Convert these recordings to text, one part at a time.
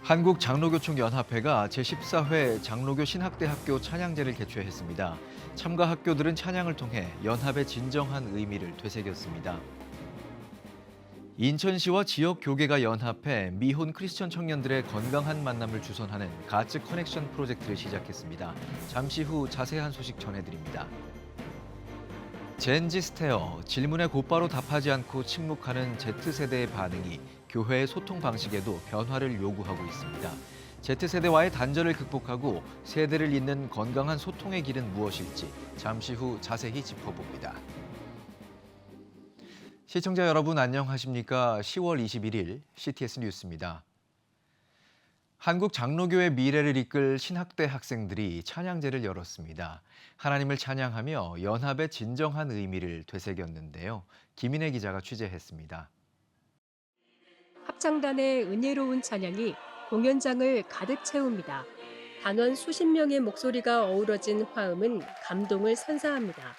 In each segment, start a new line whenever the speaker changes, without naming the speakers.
한국장로교총연합회가 제14회 장로교 신학대학교 찬양제를 개최했습니다. 참가 학교들은 찬양을 통해 연합의 진정한 의미를 되새겼습니다. 인천시와 지역 교계가 연합해 미혼 크리스천 청년들의 건강한 만남을 주선하는 가츠 커넥션 프로젝트를 시작했습니다. 잠시 후 자세한 소식 전해드립니다. 젠지 스테어, 질문에 곧바로 답하지 않고 침묵하는 Z세대의 반응이 교회의 소통 방식에도 변화를 요구하고 있습니다. Z세대와의 단절을 극복하고 세대를 잇는 건강한 소통의 길은 무엇일지 잠시 후 자세히 짚어봅니다. 시청자 여러분 안녕하십니까? 10월 21일 CTS 뉴스입니다. 한국 장로교의 미래를 이끌 신학대 학생들이 찬양제를 열었습니다. 하나님을 찬양하며 연합의 진정한 의미를 되새겼는데요. 김인혜 기자가 취재했습니다.
합창단의 은혜로운 찬양이 공연장을 가득 채웁니다. 단원 수십 명의 목소리가 어우러진 화음은 감동을 선사합니다.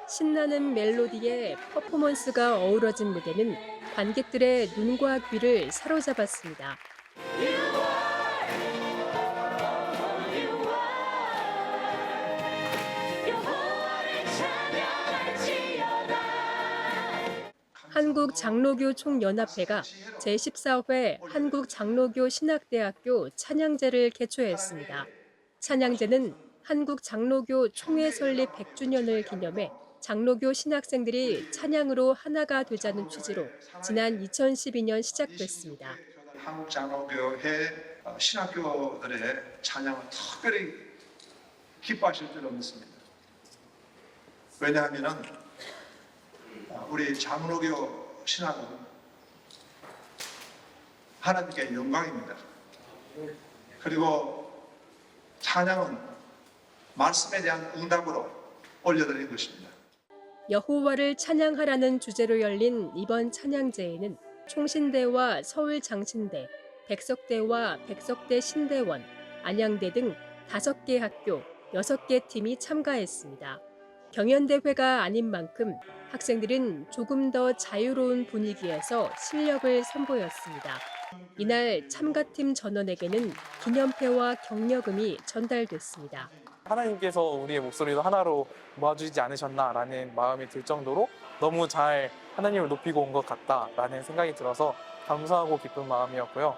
신나는 멜로디에 퍼포먼스가 어우러진 무대는 관객들의 눈과 귀를 사로잡았습니다. 한국장로교총연합회가 제14회 한국장로교 신학대학교 찬양제를 개최했습니다. 찬양제는 한국장로교 총회 설립 100주년을 기념해 장로교 신학생들이 찬양으로 하나가 되자는 취지로 지난 2012년 시작됐습니다.
한국장로교회 신학교들의 찬양을 특별히 기뻐하실 줄로 믿습니다. 왜냐하면 우리 장로교 신학은 하나님께 영광입니다. 그리고 찬양은 말씀에 대한 응답으로 올려드리는 것입니다.
여호와를 찬양하라는 주제로 열린 이번 찬양제에는 총신대와 서울장신대, 백석대와 백석대 신대원, 안양대 등 5개 학교, 6개 팀이 참가했습니다. 경연대회가 아닌 만큼 학생들은 조금 더 자유로운 분위기에서 실력을 선보였습니다. 이날 참가팀 전원에게는 기념패와 격려금이 전달됐습니다.
하나님께서 우리의 목소리도 하나로 모아주지 않으셨나라는 마음이 들 정도로 너무 잘 하나님을 높이고 온 것 같다라는 생각이 들어서 감사하고 기쁜 마음이었고요.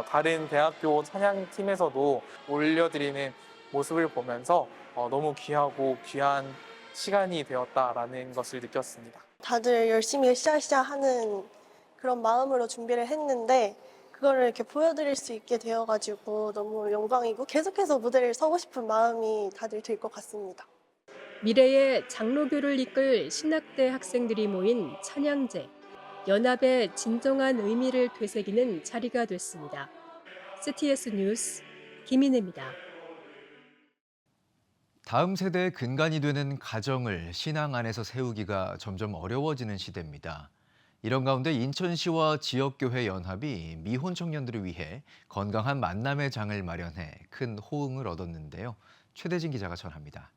다른 대학교 찬양팀에서도 올려드리는 모습을 보면서 너무 귀하고 귀한 시간이 되었다라는 것을 느꼈습니다.
다들 열심히 으쌰으쌰 하는 그런 마음으로 준비를 했는데 그거를 이렇게 보여드릴 수 있게 되어가지고 너무 영광이고 계속해서 무대를 서고 싶은 마음이 다들 들 것 같습니다.
미래의 장로교를 이끌 신학대 학생들이 모인 찬양제, 연합의 진정한 의미를 되새기는 자리가 됐습니다. CTS 뉴스 김인혜입니다.
다음 세대의 근간이 되는 가정을 신앙 안에서 세우기가 점점 어려워지는 시대입니다. 이런 가운데 인천시와 지역교회 연합이 미혼 청년들을 위해 건강한 만남의 장을 마련해 큰 호응을 얻었는데요. 최대진 기자가 전합니다.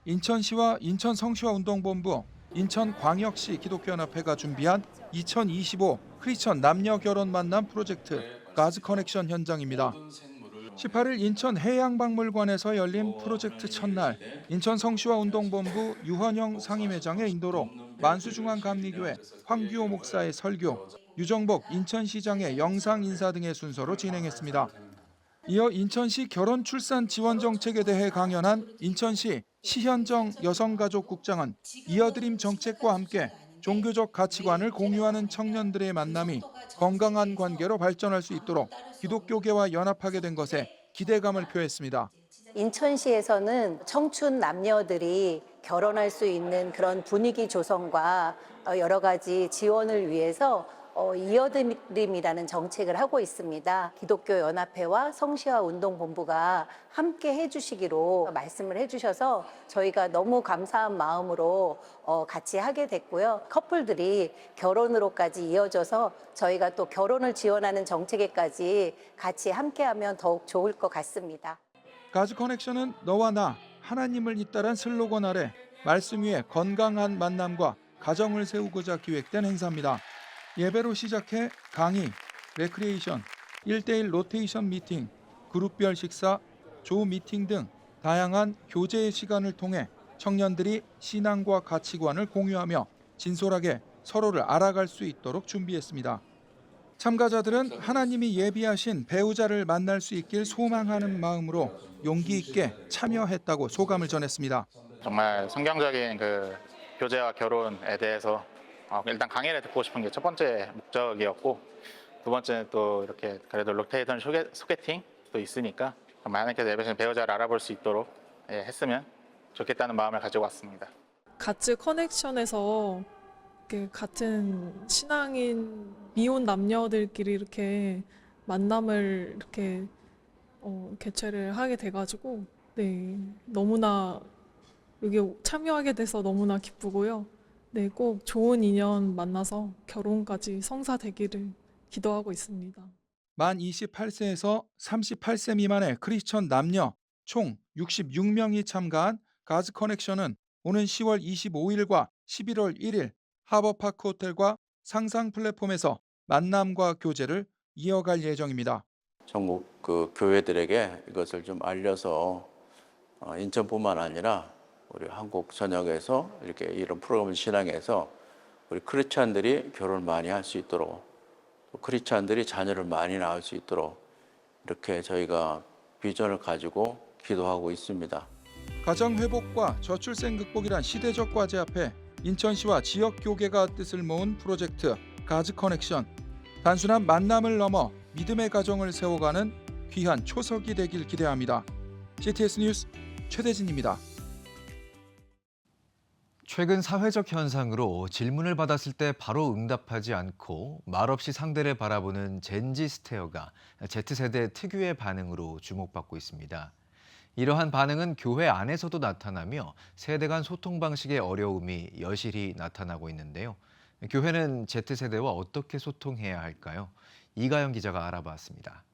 인천시와 인천성시화운동본부, 인천광역시 기독교연합회가 준비한 2025 크리스천 남녀 결혼 만남 프로젝트 가즈 커넥션 현장입니다. 18일 인천 해양박물관에서 열린 프로젝트 첫날, 인천성시화운동본부 유헌영 상임회장의 인도로 만수중앙감리교회 황규호 목사의 설교, 유정복 인천시장의 영상 인사 등의 순서로 진행했습니다. 이어 인천시 결혼 출산 지원 정책에 대해 강연한 인천시 시현정 여성가족국장은 이어드림 정책과 함께 종교적 가치관을 공유하는 청년들의 만남이 건강한 관계로 발전할 수 있도록 기독교계와 연합하게 된 것에 기대감을 표했습니다.
인천시에서는 청춘 남녀들이 결혼할 수 있는 그런 분위기 조성과 여러 가지 지원을 위해서 이어드림이라는 정책을 하고 있습니다. 기독교연합회와 성시화운동본부가 함께 해주시기로 말씀을 해주셔서 저희가 너무 감사한 마음으로 같이 하게 됐고요. 커플들이 결혼으로까지 이어져서 저희가 또 결혼을 지원하는 정책에까지 같이 함께하면 더욱 좋을 것 같습니다.
가즈 커넥션은 너와 나, 하나님을 잇따란 슬로건 아래 말씀 위에 건강한 만남과 가정을 세우고자 기획된 행사입니다. 예배로 시작해 강의, 레크리에이션, 1대1 로테이션 미팅, 그룹별 식사, 조 미팅 등 다양한 교제의 시간을 통해 청년들이 신앙과 가치관을 공유하며 진솔하게 서로를 알아갈 수 있도록 준비했습니다. 참가자들은 하나님이 예비하신 배우자를 만날 수 있길 소망하는 마음으로 용기 있게 참여했다고 소감을 전했습니다.
정말 성경적인 그 교제와 결혼에 대해서 일단 강의를 듣고 싶은 게 첫 번째 목적이었고, 두 번째는 또 이렇게 그래도 로테이션 소개팅도 있으니까 하나님께서 예비하신 배우자를 알아볼 수 있도록 했으면 좋겠다는 마음을 가지고 왔습니다.
가츠 커넥션에서 이렇게 같은 신앙인 미혼 남녀들끼리 이렇게 만남을 이렇게 개최를 하게 돼가지고 너무나 여기 참여하게 돼서 너무나 기쁘고요. 꼭 좋은 인연 만나서 결혼까지 성사되기를 기도하고 있습니다.
만 28세에서 38세 미만의 크리스천 남녀 총 66명이 참가한 가즈 커넥션은 오는 10월 25일과 11월 1일 하버파크 호텔과 상상 플랫폼에서 만남과 교제를 이어갈 예정입니다.
전국 그 교회들에게 이것을 좀 알려서 인천뿐만 아니라 우리 한국 전역에서 이렇게 이런 프로그램을 진행해서 우리 크리스찬들이 결혼을 많이 할 수 있도록, 또 크리스찬들이 자녀를 많이 낳을 수 있도록 이렇게 저희가 비전을 가지고 기도하고 있습니다.
가정 회복과 저출생 극복이란 시대적 과제 앞에 인천시와 지역 교계가 뜻을 모은 프로젝트 가즈 커넥션. 단순한 만남을 넘어 믿음의 가정을 세워가는 귀한 초석이 되길 기대합니다. CTS 뉴스 최대진입니다.
최근 사회적 현상으로 질문을 받았을 때 바로 응답하지 않고 말없이 상대를 바라보는 젠지 스테어가 Z세대 특유의 반응으로 주목받고 있습니다. 이러한 반응은 교회 안에서도 나타나며 세대 간 소통 방식의 어려움이 여실히 나타나고 있는데요. 교회는 Z세대와 어떻게 소통해야 할까요? 이가영 기자가 알아봤습니다.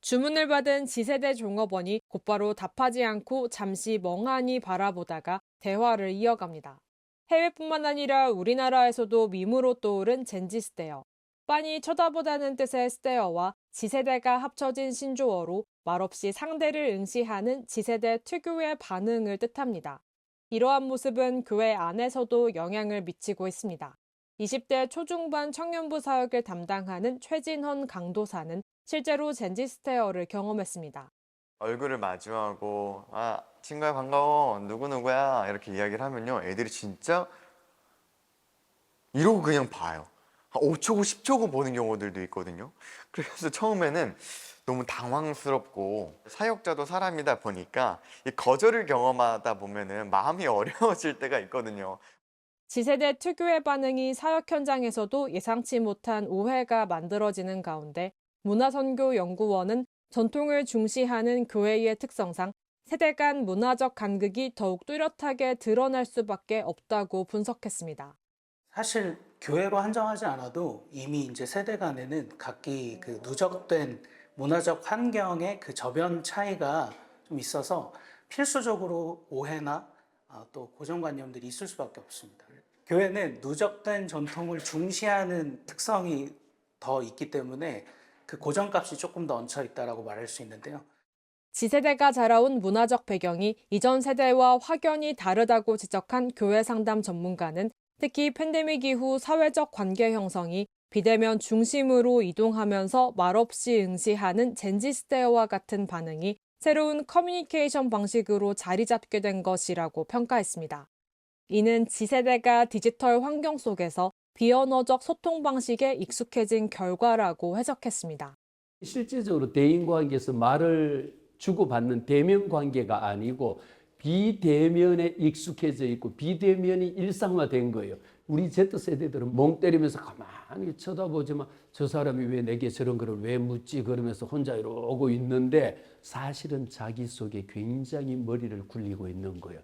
주문을 받은 Z세대 종업원이 곧바로 답하지 않고 잠시 멍하니 바라보다가 대화를 이어갑니다. 해외뿐만 아니라 우리나라에서도 밈으로 떠오른 젠지 스테어. 빤히 쳐다보다는 뜻의 스테어와 Z세대가 합쳐진 신조어로 말없이 상대를 응시하는 Z세대 특유의 반응을 뜻합니다. 이러한 모습은 교회 안에서도 영향을 미치고 있습니다. 20대 초중반 청년부 사역을 담당하는 최진헌 강도사는 실제로 젠지 스테어를 경험했습니다.
얼굴을 마주하고 친구야 반가워 누구누구야 이렇게 이야기를 하면요, 애들이 진짜 이러고 그냥 봐요. 5초고 10초고 보는 경우들도 있거든요. 그래서 처음에는 너무 당황스럽고, 사역자도 사람이다 보니까 이 거절을 경험하다 보면은 마음이 어려워질 때가 있거든요.
Z세대 특유의 반응이 사역 현장에서도 예상치 못한 오해가 만들어지는 가운데 문화선교연구원은 전통을 중시하는 교회의 특성상 세대 간 문화적 간극이 더욱 뚜렷하게 드러날 수밖에 없다고 분석했습니다.
사실 교회로 한정하지 않아도 이미 이제 세대 간에는 각기 그 누적된 문화적 환경의 그 저변 차이가 좀 있어서 필수적으로 오해나 또 고정관념들이 있을 수밖에 없습니다. 교회는 누적된 전통을 중시하는 특성이 더 있기 때문에 그 고정값이 조금 더 얹혀 있다라고 말할 수 있는데요.
Z세대가 자라온 문화적 배경이 이전 세대와 확연히 다르다고 지적한 교회 상담 전문가는 특히 팬데믹 이후 사회적 관계 형성이 비대면 중심으로 이동하면서 말없이 응시하는 젠지 스테어와 같은 반응이 새로운 커뮤니케이션 방식으로 자리 잡게 된 것이라고 평가했습니다. 이는 Z세대가 디지털 환경 속에서 비언어적 소통 방식에 익숙해진 결과라고 해석했습니다.
실제적으로 대인관계에서 말을 주고받는 대면 관계가 아니고 비대면에 익숙해져 있고 비대면이 일상화된 거예요. 우리 Z세대들은 멍 때리면서 가만히 쳐다보지만 저 사람이 왜 내게 저런 거를 왜 묻지 그러면서 혼자 이러고 있는데 사실은 자기 속에 굉장히 머리를 굴리고 있는 거예요.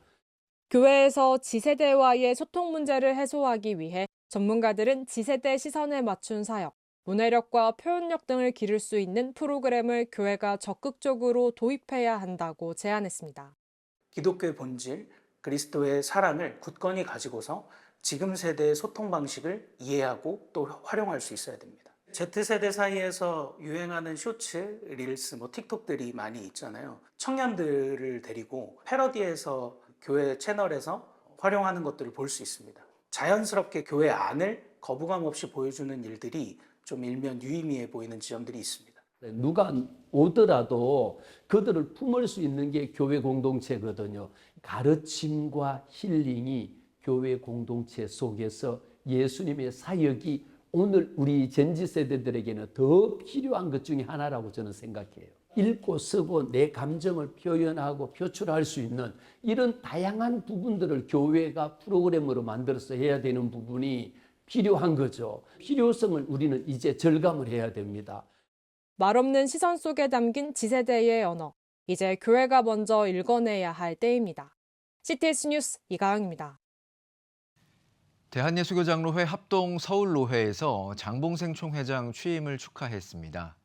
교회에서 Z세대와의 소통 문제를 해소하기 위해 전문가들은 Z세대 시선에 맞춘 사역, 문해력과 표현력 등을 기를 수 있는 프로그램을 교회가 적극적으로 도입해야 한다고 제안했습니다.
기독교의 본질, 그리스도의 사랑을 굳건히 가지고서 지금 세대의 소통 방식을 이해하고 또 활용할 수 있어야 됩니다. Z세대 사이에서 유행하는 쇼츠, 릴스, 틱톡들이 많이 있잖아요. 청년들을 데리고 패러디해서 교회 채널에서 활용하는 것들을 볼 수 있습니다. 자연스럽게 교회 안을 거부감 없이 보여주는 일들이 좀 일면 유의미해 보이는 지점들이 있습니다.
누가 오더라도 그들을 품을 수 있는 게 교회 공동체거든요. 가르침과 힐링이 교회 공동체 속에서 예수님의 사역이 오늘 우리 젠지 세대들에게는 더 필요한 것 중에 하나라고 저는 생각해요. 읽고 쓰고 내 감정을 표현하고 표출할 수 있는 이런 다양한 부분들을 교회가 프로그램으로 만들어서 해야 되는 부분이 필요한 거죠. 필요성을 우리는 이제 절감을 해야 됩니다.
말없는 시선 속에 담긴 지세대의 언어. 이제 교회가 먼저 읽어내야 할 때입니다. CTS 뉴스 이가영입니다.
대한예수교장로회 합동 서울로회에서 장봉생 총회장 취임을 축하했습니다.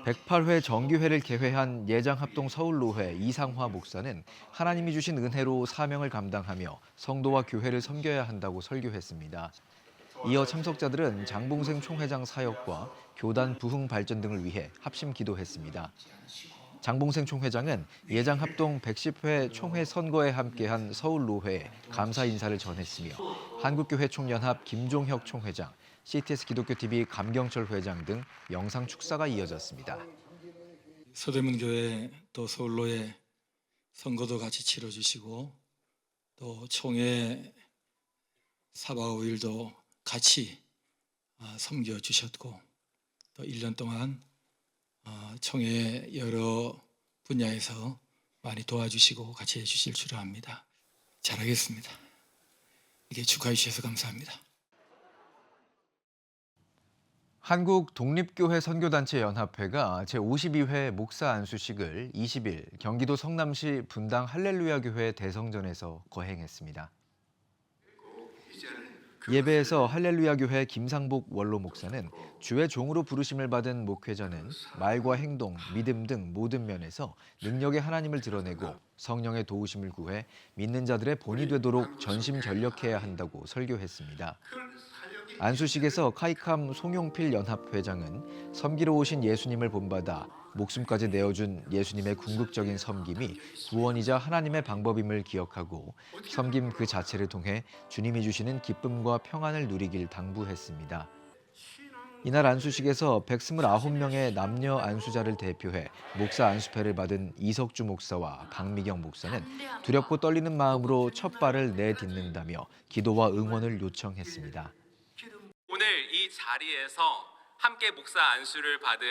108회 정기회를 개회한 예장합동 서울로회 이상화 목사는 하나님이 주신 은혜로 사명을 감당하며 성도와 교회를 섬겨야 한다고 설교했습니다. 이어 참석자들은 장봉생 총회장 사역과 교단 부흥 발전 등을 위해 합심 기도했습니다. 장봉생 총회장은 예장합동 110회 총회 선거에 함께한 서울로회에 감사 인사를 전했으며 한국교회 총연합 김종혁 총회장, CTS 기독교TV 감경철 회장 등 영상 축사가 이어졌습니다.
서대문교회 또 서울로회 선거도 같이 치러주시고 또 총회 4박 5일도 같이 섬겨주셨고 또 1년 동안 총회 여러 분야에서 많이 도와주시고 같이 해주실 줄 압니다. 잘하겠습니다. 이게 축하해 주셔서 감사합니다.
한국 독립교회 선교단체 연합회가 제52회 목사 안수식을 20일 경기도 성남시 분당 할렐루야 교회 대성전에서 거행했습니다. 예배에서 할렐루야 교회 김상복 원로 목사는 주의 종으로 부르심을 받은 목회자는 말과 행동, 믿음 등 모든 면에서 능력의 하나님을 드러내고 성령의 도우심을 구해 믿는 자들의 본이 되도록 전심전력해야 한다고 설교했습니다. 안수식에서 카이캄 송용필 연합회장은 섬기러 오신 예수님을 본받아 목숨까지 내어준 예수님의 궁극적인 섬김이 구원이자 하나님의 방법임을 기억하고 섬김 그 자체를 통해 주님이 주시는 기쁨과 평안을 누리길 당부했습니다. 이날 안수식에서 129명의 남녀 안수자를 대표해 목사 안수패를 받은 이석주 목사와 박미경 목사는 두렵고 떨리는 마음으로 첫 발을 내딛는다며 기도와 응원을 요청했습니다.
오늘 이 자리에서 함께 목사 안수를 받은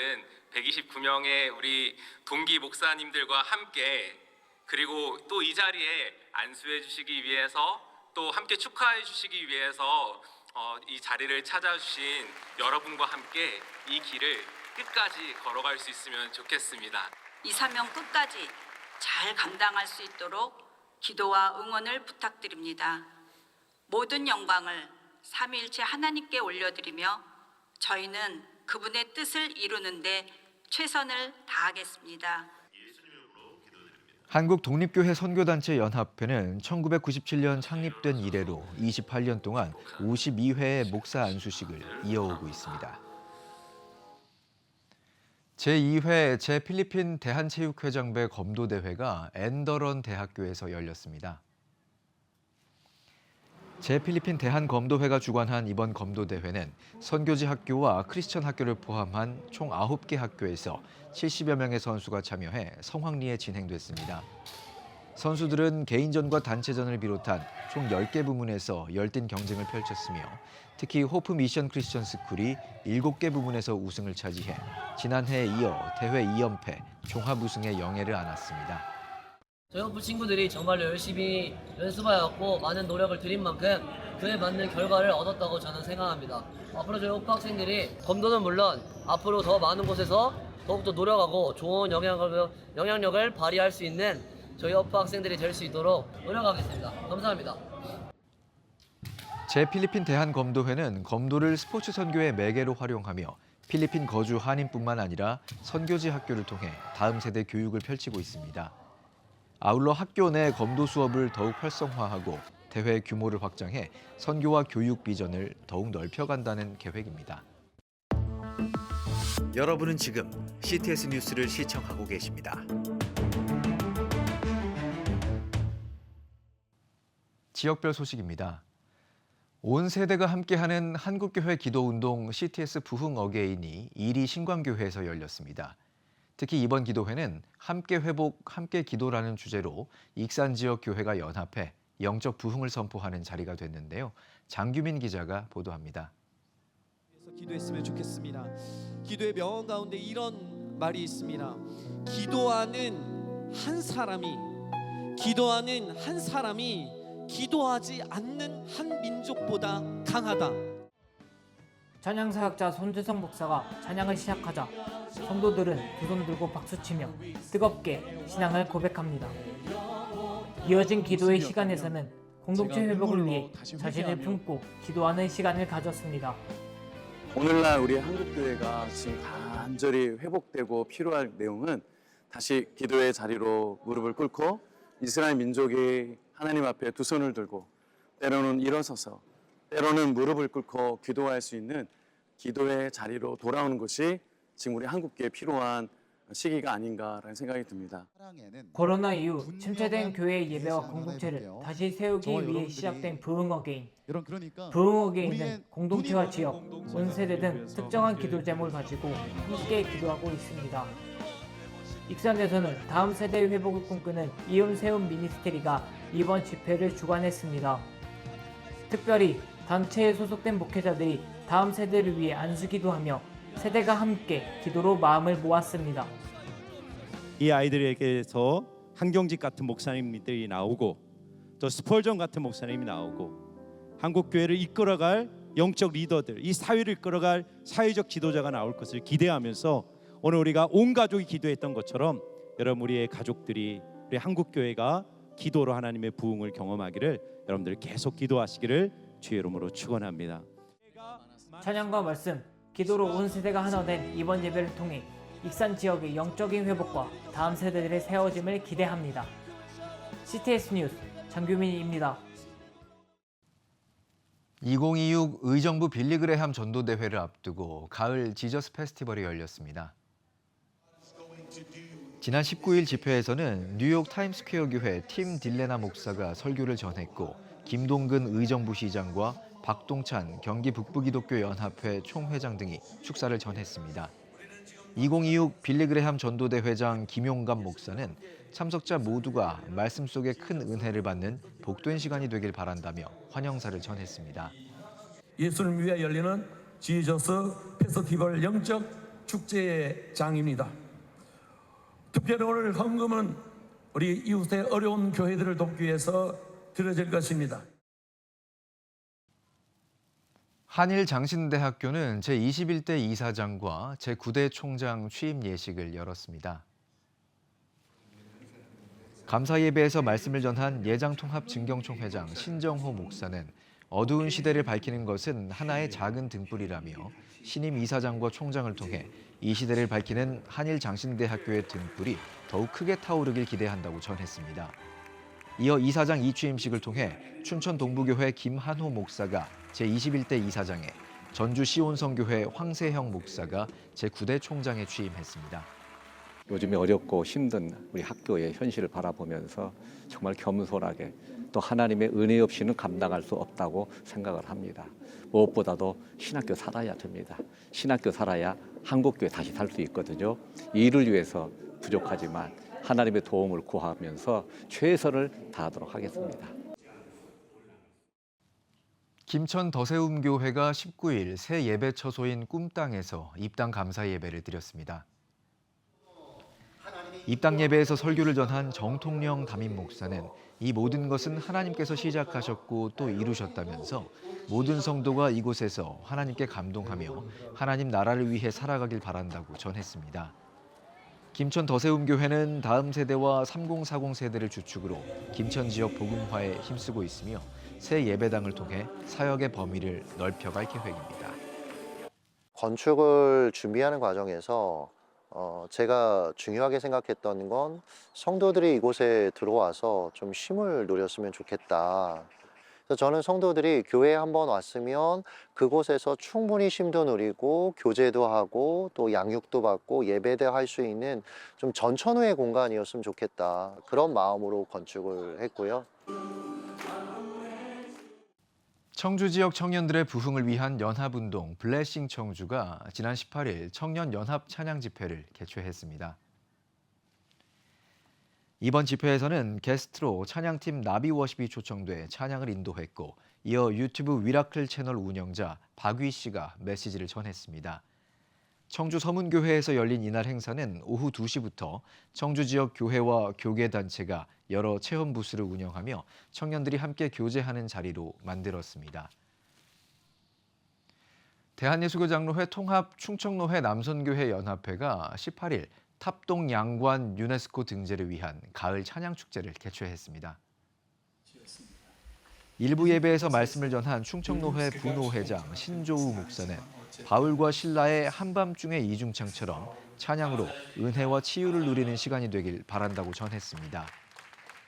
129명의 우리 동기 목사님들과 함께 그리고 또 이 자리에 안수해 주시기 위해서 또 함께 축하해 주시기 위해서 이 자리를 찾아주신 여러분과 함께 이 길을 끝까지 걸어갈 수 있으면 좋겠습니다.
이 사명 끝까지 잘 감당할 수 있도록 기도와 응원을 부탁드립니다. 모든 영광을 삼위일체 하나님께 올려드리며 저희는 그분의 뜻을 이루는 데 최선을 다하겠습니다.
한국 독립교회 선교단체 연합회는 1997년 창립된 이래로 28년 동안 52회의 목사 안수식을 이어오고 있습니다. 제2회 제필리핀 대한체육회장배 검도대회가 엔더런 대학교에서 열렸습니다. 제필리핀 대한검도회가 주관한 이번 검도대회는 선교지 학교와 크리스천 학교를 포함한 총 9개 학교에서 70여 명의 선수가 참여해 성황리에 진행됐습니다. 선수들은 개인전과 단체전을 비롯한 총 10개 부문에서 열띤 경쟁을 펼쳤으며 특히 호프 미션 크리스천 스쿨이 7개 부문에서 우승을 차지해 지난해에 이어 대회 2연패, 종합 우승의 영예를 안았습니다.
저희 호프 친구들이 정말로 열심히 연습하였고 많은 노력을 들인 만큼 그에 맞는 결과를 얻었다고 저는 생각합니다. 앞으로 저희 호프 학생들이 검도는 물론 앞으로 더 많은 곳에서 더욱더 노력하고 좋은 영향력을 발휘할 수 있는 저희 호프 학생들이 될 수 있도록 노력하겠습니다. 감사합니다.
제필리핀 대한검도회는 검도를 스포츠 선교의 매개로 활용하며 필리핀 거주 한인뿐만 아니라 선교지 학교를 통해 다음 세대 교육을 펼치고 있습니다. 아울러 학교 내 검도 수업을 더욱 활성화하고 대회 규모를 확장해 선교와 교육 비전을 더욱 넓혀간다는 계획입니다. 여러분은 지금 CTS 뉴스를 시청하고 계십니다. 지역별 소식입니다. 온 세대가 함께하는 한국교회 기도운동 CTS 부흥 어게인이 이리 신광교회에서 열렸습니다. 특히 이번 기도회는 함께 회복, 함께 기도라는 주제로 익산 지역 교회가 연합해 영적 부흥을 선포하는 자리가 됐는데요. 장규민 기자가 보도합니다.
기도했으면 좋겠습니다. 기도의 명언 가운데 이런 말이 있습니다. 기도하는 한 사람이 기도하지 않는 한 민족보다 강하다.
찬양사역자 손재성 목사가 찬양을 시작하자 성도들은 두 손 들고 박수치며 뜨겁게 신앙을 고백합니다. 이어진 기도의 시간에서는 공동체 회복을 위해 자신을 품고 기도하는 시간을 가졌습니다.
오늘날 우리 한국교회가 지금 간절히 회복되고 필요할 내용은 다시 기도의 자리로 무릎을 꿇고 이스라엘 민족이 하나님 앞에 두 손을 들고 때로는 일어서서 때로는 무릎을 꿇고 기도할 수 있는 기도의 자리로 돌아오는 것이 지금 우리 한국교회에 필요한 시기가 아닌가라는 생각이 듭니다.
코로나 이후 침체된 교회의 예배와 공동체를 다시 세우기 위해 시작된 부흥 어게인. 부흥 어게인은 공동체와 지역, 온 세대 등 특정한 기도 제목을 가지고 함께 기도하고 있습니다. 익산에서는 다음 세대의 회복을 꿈꾸는 이음 세움 미니스트리가 이번 집회를 주관했습니다. 특별히 단체에 소속된 목회자들이 다음 세대를 위해 안수기도하며 세대가 함께 기도로 마음을 모았습니다.
이 아이들에게서 한경직 같은 목사님들이 나오고 또 스펄전 같은 목사님이 나오고 한국교회를 이끌어갈 영적 리더들, 이 사회를 이끌어갈 사회적 지도자가 나올 것을 기대하면서 오늘 우리가 온 가족이 기도했던 것처럼 여러분 우리의 가족들이 우리 한국교회가 기도로 하나님의 부흥을 경험하기를 여러분들 계속 기도하시기를 주의 이름으로 축원합니다.
찬양과 말씀, 기도로 온 세대가 하나 된 이번 예배를 통해 익산 지역의 영적인 회복과 다음 세대들의 세워짐을 기대합니다. CTS 뉴스 장규민입니다.
2026 의정부 빌리그레함 전도대회를 앞두고 가을 지저스 페스티벌이 열렸습니다. 지난 19일 집회에서는 뉴욕 타임스퀘어 교회 팀 딜레나 목사가 설교를 전했고 김동근 의정부 시장과 박동찬 경기 북부기독교연합회 총회장 등이 축사를 전했습니다. 2026 빌리그레함 전도대회장 김용감 목사는 참석자 모두가 말씀 속에 큰 은혜를 받는 복된 시간이 되길 바란다며 환영사를 전했습니다.
예수를 위해 열리는 지저스 페스티벌 영적 축제의 장입니다. 특별히 오늘 헌금은 우리 이웃의 어려운 교회들을 돕기 위해서 드려질 것입니다.
한일장신대학교는 제21대 이사장과 제9대 총장 취임 예식을 열었습니다. 감사예배에서 말씀을 전한 예장통합증경총회장 신정호 목사는 어두운 시대를 밝히는 것은 하나의 작은 등불이라며 신임 이사장과 총장을 통해 이 시대를 밝히는 한일장신대학교의 등불이 더욱 크게 타오르길 기대한다고 전했습니다. 이어 이사장 이취임식을 통해 춘천 동부교회 김한호 목사가 제21대 이사장에 전주 시온성교회 황세형 목사가 제9대 총장에 취임했습니다.
요즘에 어렵고 힘든 우리 학교의 현실을 바라보면서 정말 겸손하게 또 하나님의 은혜 없이는 감당할 수 없다고 생각을 합니다. 무엇보다도 신학교 살아야 됩니다. 신학교 살아야 한국교회 다시 살 수 있거든요. 이를 위해서 부족하지만 하나님의 도움을 구하면서 최선을 다하도록 하겠습니다.
김천 더세움교회가 19일 새 예배 처소인 꿈땅에서 입당 감사 예배를 드렸습니다. 입당 예배에서 설교를 전한 정통령 담임 목사는 이 모든 것은 하나님께서 시작하셨고 또 이루셨다면서 모든 성도가 이곳에서 하나님께 감동하며 하나님 나라를 위해 살아가길 바란다고 전했습니다. 김천 더세움교회는 다음 세대와 3040 세대를 주축으로 김천 지역 복음화에 힘쓰고 있으며 새 예배당을 통해 사역의 범위를 넓혀갈 계획입니다.
건축을 준비하는 과정에서 제가 중요하게 생각했던 건 성도들이 이곳에 들어와서 좀 쉼을 누렸으면 좋겠다. 그래서 저는 성도들이 교회에 한번 왔으면 그곳에서 충분히 쉼도 누리고 교제도 하고 또 양육도 받고 예배도 할 수 있는 좀 전천후의 공간이었으면 좋겠다. 그런 마음으로 건축을 했고요.
청주 지역 청년들의 부흥을 위한 연합운동 블레싱 청주가 지난 18일 청년 연합 찬양 집회를 개최했습니다. 이번 집회에서는 게스트로 찬양팀 나비워십이 초청돼 찬양을 인도했고 이어 유튜브 위라클 채널 운영자 박위 씨가 메시지를 전했습니다. 청주 서문교회에서 열린 이날 행사는 오후 2시부터 청주 지역 교회와 교계단체가 여러 체험 부스를 운영하며 청년들이 함께 교제하는 자리로 만들었습니다. 대한예수교장로회 통합 충청로회 남선교회 연합회가 18일 탑동 양관 유네스코 등재를 위한 가을 찬양 축제를 개최했습니다. 일부 예배에서 말씀을 전한 충청노회 부노회장 신조우 목사는 바울과 신라의 한밤중의 이중창처럼 찬양으로 은혜와 치유를 누리는 시간이 되길 바란다고 전했습니다.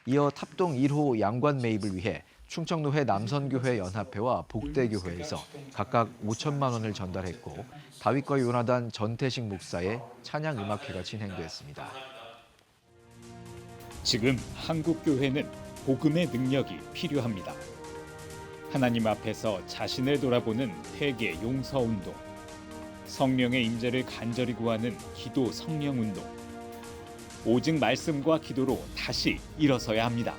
이어 탑동 1호 양관 매입을 위해 충청노회 남선교회 연합회와 복대교회에서 각각 5천만 원을 전달했고 다윗과 요나단 전태식 목사의 찬양 음악회가 진행됐습니다.
지금 한국 교회는 복음의 능력이 필요합니다. 하나님 앞에서 자신을 돌아보는 회개 용서 운동, 성령의 임재를 간절히 구하는 기도 성령 운동, 오직 말씀과 기도로 다시 일어서야 합니다.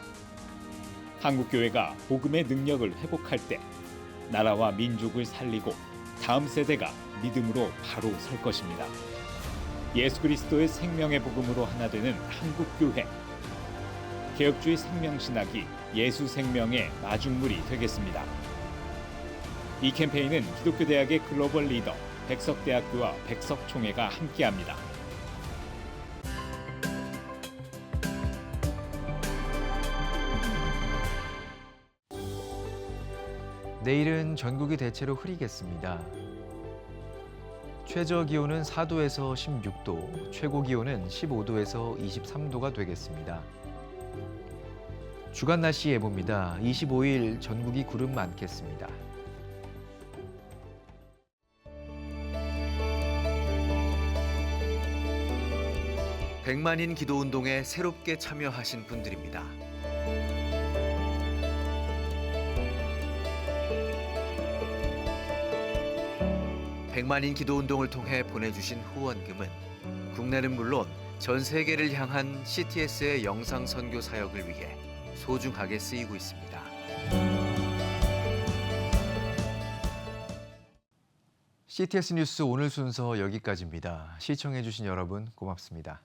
한국교회가 복음의 능력을 회복할 때 나라와 민족을 살리고 다음 세대가 믿음으로 바로 설 것입니다. 예수 그리스도의 생명의 복음으로 하나 되는 한국교회. 개혁주의 생명신학이 예수 생명의 마중물이 되겠습니다. 이 캠페인은 기독교대학의 글로벌 리더 백석대학교와 백석총회가 함께합니다.
내일은 전국이 대체로 흐리겠습니다. 최저 기온은 4도에서 16도, 최고 기온은 15도에서 23도가 되겠습니다. 주간 날씨 예보입니다. 25일 전국이 구름 많겠습니다. 백만인 기도운동에 새롭게 참여하신 분들입니다. 백만인 기도운동을 통해 보내주신 후원금은 국내는 물론 전 세계를 향한 CTS의 영상 선교 사역을 위해 소중하게 쓰이고 있습니다. CTS 뉴스 오늘 순서 여기까지입니다. 시청해주신 여러분 고맙습니다.